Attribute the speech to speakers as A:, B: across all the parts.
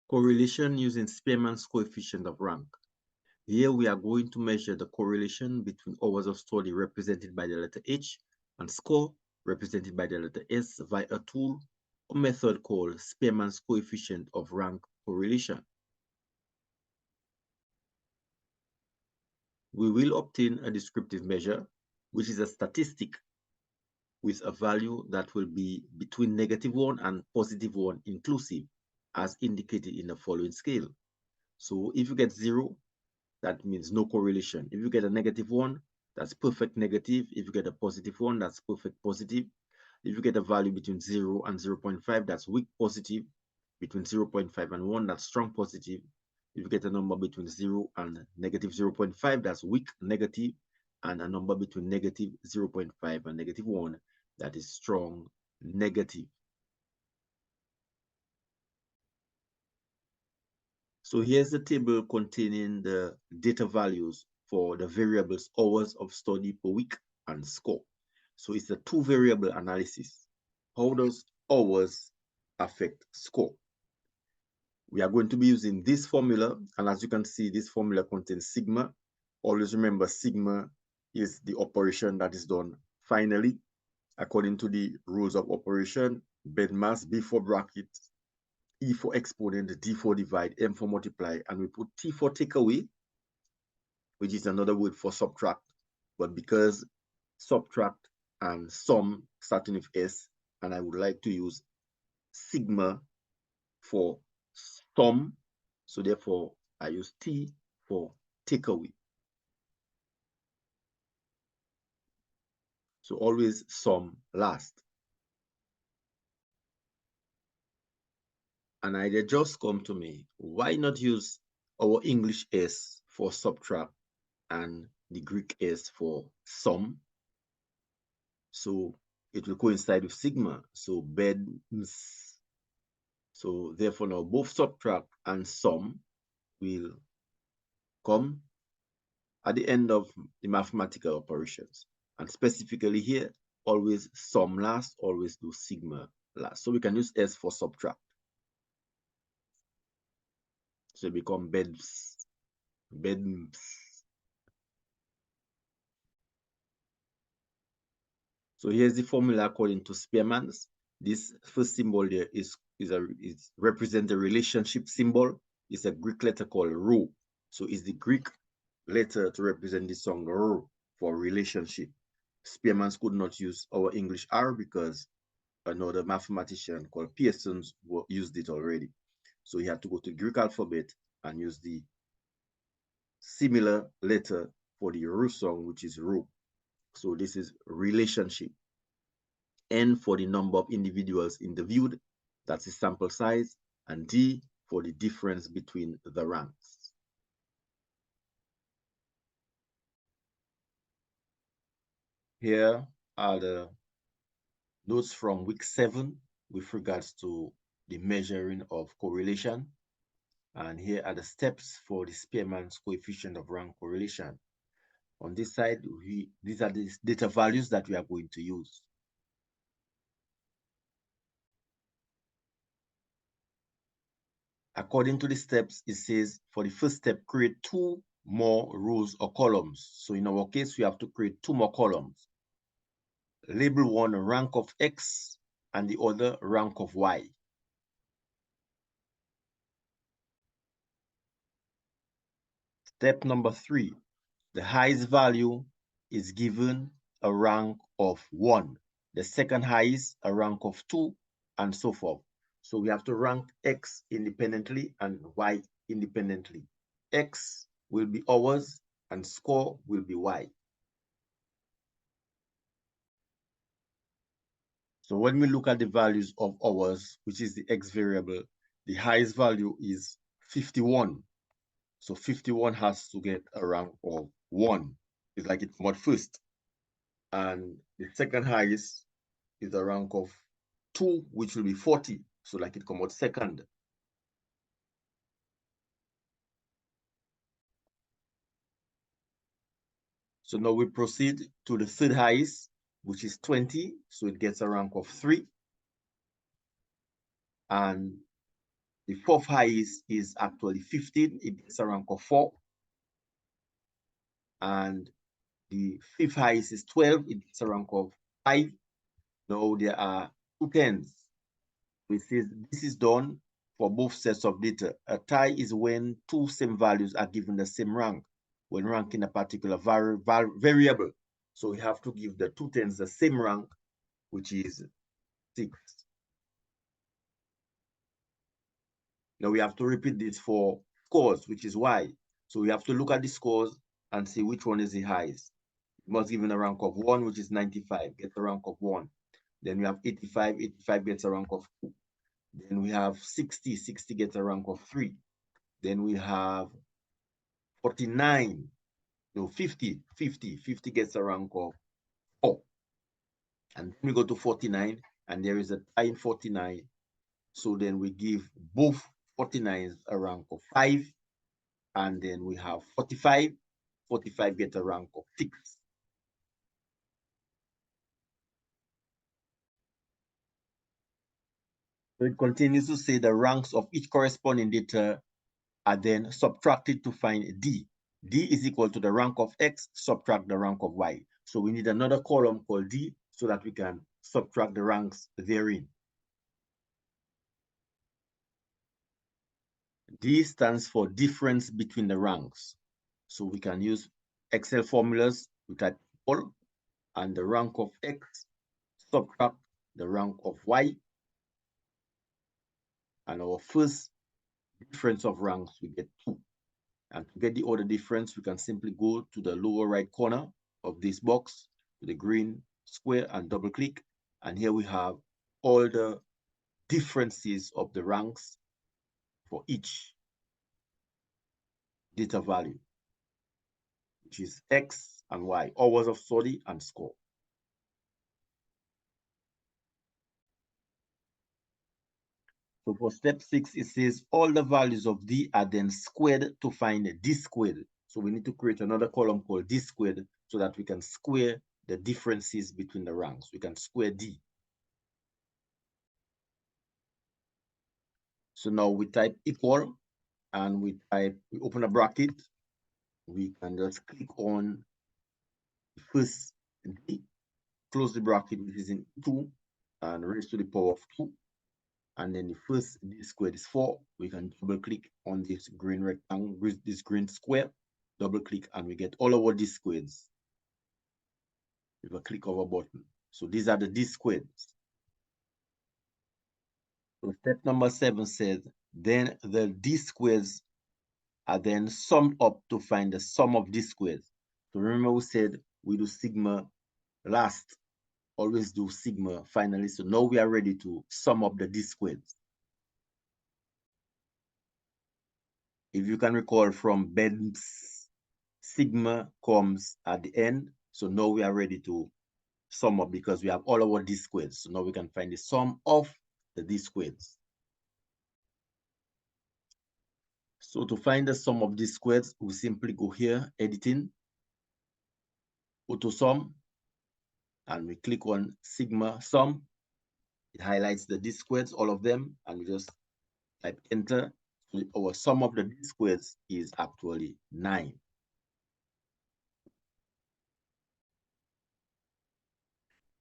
A: Correlation using Spearman's coefficient of rank. Here we are going to measure the correlation between hours of study represented by the letter H and score represented by the letter S via a tool or method called Spearman's coefficient of rank correlation. We will obtain a descriptive measure, which is a statistic with a value that will be between -1 and +1 inclusive, as indicated in the following scale. So if you get 0, that means no correlation. If you get a -1, that's perfect negative. If you get a +1, that's perfect positive. If you get a value between 0 and 0.5, that's weak positive. Between 0.5 and 1, that's strong positive. If you get a number between 0 and -0.5, that's weak negative. And a number between -0.5 and -1, that is strong negative. So here's the table containing the data values for the variables hours of study per week and score. So it's a two variable analysis. How does hours affect score? We are going to be using this formula, and as you can see, this formula contains sigma. Always remember, sigma is the operation that is done finally according to the rules of operation: bed mass, B for bracket, E for exponent, D for divide, M for multiply, and we put T for takeaway, which is another word for subtract. But because subtract and sum starting with S, and I would like to use sigma for sum, so therefore I use T for takeaway. So always sum last. An idea just come to me. Why not use our English S for subtract and the Greek S for sum? So it will coincide with sigma. So beds. So therefore now both subtract and sum will come at the end of the mathematical operations. And specifically here, always sum last, always do sigma last. So we can use S for subtract. So it become beds. So here's the formula according to Spearman's. This first symbol there is represent the relationship symbol. It's a Greek letter called rho. So it's the Greek letter to represent this song rho for relationship. Spearman's could not use our English R because another mathematician called Pearson used it already. So he had to go to the Greek alphabet and use the similar letter for the rho song, which is rho. So this is relationship. N for the number of individuals interviewed, that's the sample size, and D for the difference between the ranks. Here are the notes from week 7 with regards to the measuring of correlation. And here are the steps for the Spearman's coefficient of rank correlation. On this side, these are the data values that we are going to use. According to the steps, it says for the first step, create 2 more rows or columns. So in our case, we have to create 2 more columns. Label one rank of X and the other rank of Y. Step number 3, the highest value is given a rank of 1. The second highest, a rank of 2, and so forth. So we have to rank X independently and Y independently. X will be hours and score will be Y. So when we look at the values of hours, which is the X variable, the highest value is 51. So 51 has to get a rank of 1. It's like it come out first. And the second highest is a rank of 2, which will be 40. So like it come out second. So now we proceed to the third highest, which is 20. So it gets a rank of 3. And The fourth highest is actually 15. It gets a rank of 4. And the fifth highest is 12. It gets a rank of 5. Now there are 2 tens. This is done for both sets of data. A tie is when 2 same values are given the same rank when ranking a particular variable. So we have to give the 2 tens the same rank, which is 6. Now we have to repeat this for scores, which is y. So we have to look at the scores and see which one is the highest. It must give a rank of 1, which is 95, gets a rank of 1. Then we have 85, 85 gets a rank of 2. Then we have 60, 60 gets a rank of 3. Then we have 49, no, 50, 50, 50 gets a rank of 4. And then we go to 49, and there is a tie in 49. So then we give both 49s a rank of 5. And then we have 45. 45 gets a rank of 6. So it continues to say the ranks of each corresponding data are then subtracted to find D. D is equal to the rank of X, subtract the rank of Y. So we need another column called D so that we can subtract the ranks therein. D stands for difference between the ranks. So we can use Excel formulas. We type equal and the rank of X, subtract the rank of Y. And our first difference of ranks, we get 2. And to get the order difference, we can simply go to the lower right corner of this box, to the green square, and double click. And here we have all the differences of the ranks for each data value, which is X and Y, hours of study and score. So for step 6, it says all the values of D are then squared to find D squared. So we need to create another column called D squared so that we can square the differences between the ranks. We can square D. So now we type equal and we open a bracket. We can just click on the first D, close the bracket, which is in 2, and raise to the power of 2. And then the first D squared is 4. We can double click on this green rectangle, this green square, double click, and we get all our D squareds with a click of a button. So these are the D squareds. So step number 7 says, then the D squares are then summed up to find the sum of D squares. So remember we said we do sigma last, always do sigma finally. So now we are ready to sum up the D squareds. If you can recall from Ben's, sigma comes at the end. So now we are ready to sum up because we have all our D squareds. So now we can find the sum of the D squareds. So to find the sum of D squareds, we simply go here, editing, auto sum, and we click on sigma sum. It highlights the D squareds, all of them, and we just type enter. So our sum of the D squareds is actually 9.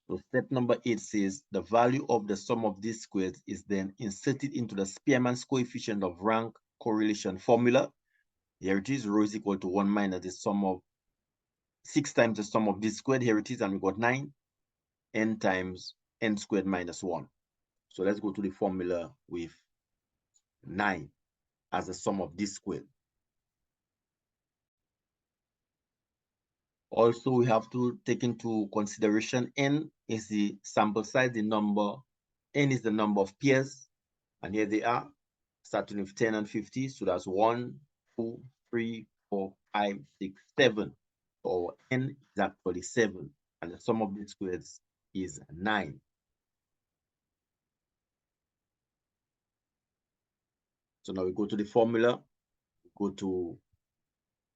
A: So step number 8 says the value of the sum of these squares is then inserted into the Spearman's coefficient of rank correlation formula. Here it is, rho is equal to 1 minus the sum of 6 times the sum of this squared. Here it is, and we got 9, n times n squared minus 1. So let's go to the formula with 9 as the sum of this squared. Also, we have to take into consideration n is the sample size, the number, n is the number of pairs, and here they are, starting with 10 and 50. So that's 1, 2, 3, 4, 5, 6, 7. So n is actually 7, and the sum of these squares is 9. So now we go to the formula, go to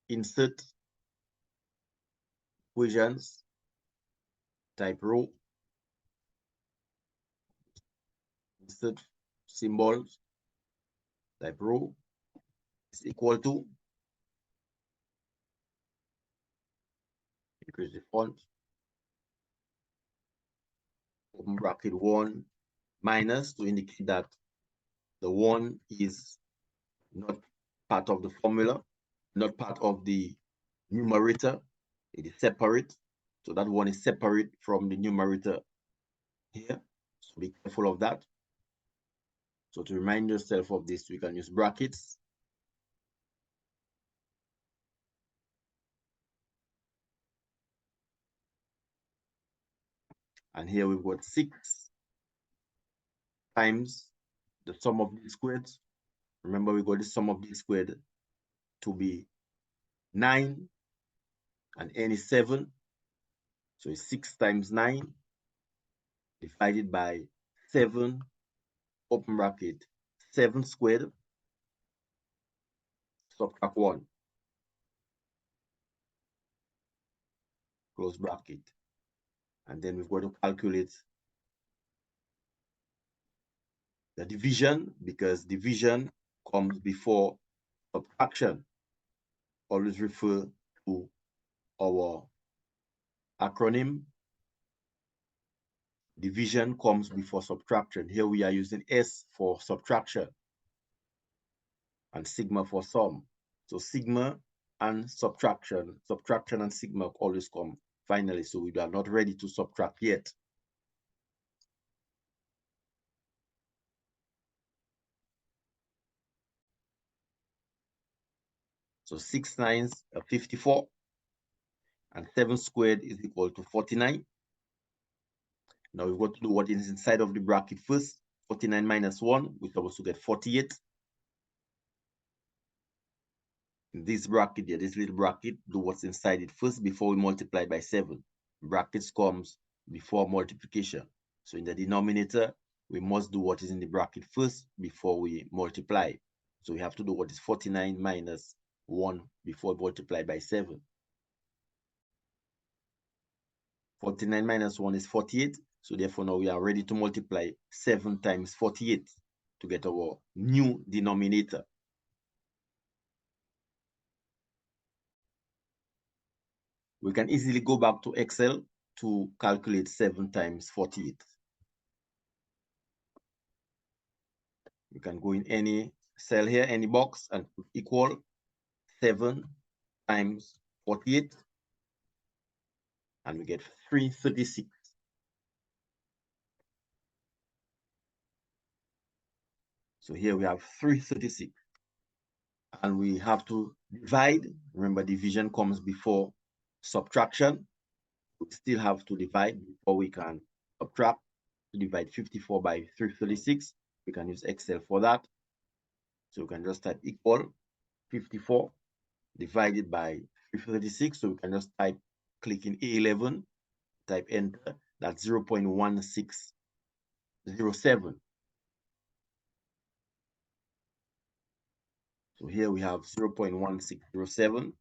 A: insert, equations, type rho, insert symbols, type row is equal to, increase the font, open bracket 1 minus to indicate that the 1 is not part of the formula, not part of the numerator. It is separate. So that 1 is separate from the numerator here. So be careful of that. So to remind yourself of this, we can use brackets. And here we've got 6 times the sum of these squared. Remember, we got the sum of these squared to be 9, and n is 7. So it's 6 times 9 divided by 7, open bracket, 7 squared, subtract 1, close bracket. And then we've got to calculate the division, because division comes before subtraction. Always refer to our acronym. Division comes before subtraction. Here we are using S for subtraction and sigma for sum. So sigma and subtraction and sigma always come finally. So we are not ready to subtract yet. So 6 nines are 54, and 7 squared is equal to 49. Now we've got to do what is inside of the bracket first. 49 minus 1, we're supposed to get 48. In this bracket here, this little bracket, do what's inside it first before we multiply by 7. Brackets comes before multiplication. So in the denominator, we must do what is in the bracket first before we multiply. So we have to do what is 49 minus 1 before we multiply by 7. 49 minus 1 is 48. So therefore now we are ready to multiply 7 times 48 to get our new denominator. We can easily go back to Excel to calculate 7 times 48. You can go in any cell here, any box, and put equal 7 times 48, and we get 336. So here we have 336. And we have to divide. Remember, division comes before subtraction. We still have to divide before we can subtract. To divide 54 by 336, we can use Excel for that. So we can just type equal 54 divided by 336. So we can just type, click in A11, type enter. That's 0.1607. So here we have 0.1607.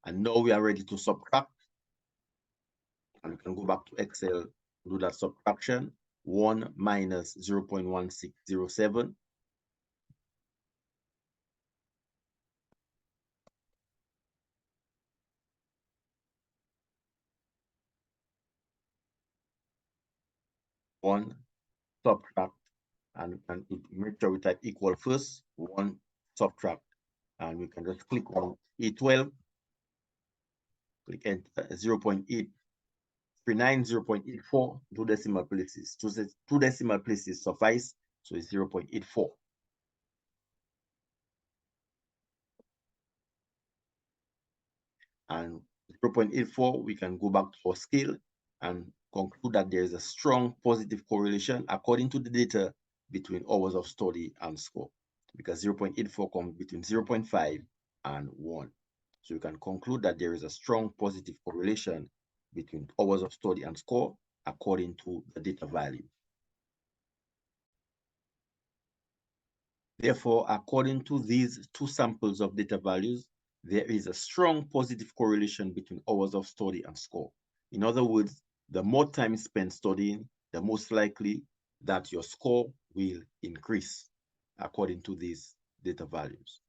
A: And now we are ready to subtract. And we can go back to Excel, do that subtraction. 1 minus 0.1607. One, subtract, and make sure we type equal first. 1, subtract, and we can just click on A12, click enter. 0.839, 0.84, 2 decimal places. 2 decimal places suffice, so it's 0.84. And 0.84, we can go back to our scale and conclude that there is a strong positive correlation according to the data between hours of study and score, because 0.84 comes between 0.5 and 1. So you can conclude that there is a strong positive correlation between hours of study and score according to the data value. Therefore, according to these 2 samples of data values, there is a strong positive correlation between hours of study and score. In other words, the more time spent studying, the most likely that your score will increase according to these data values.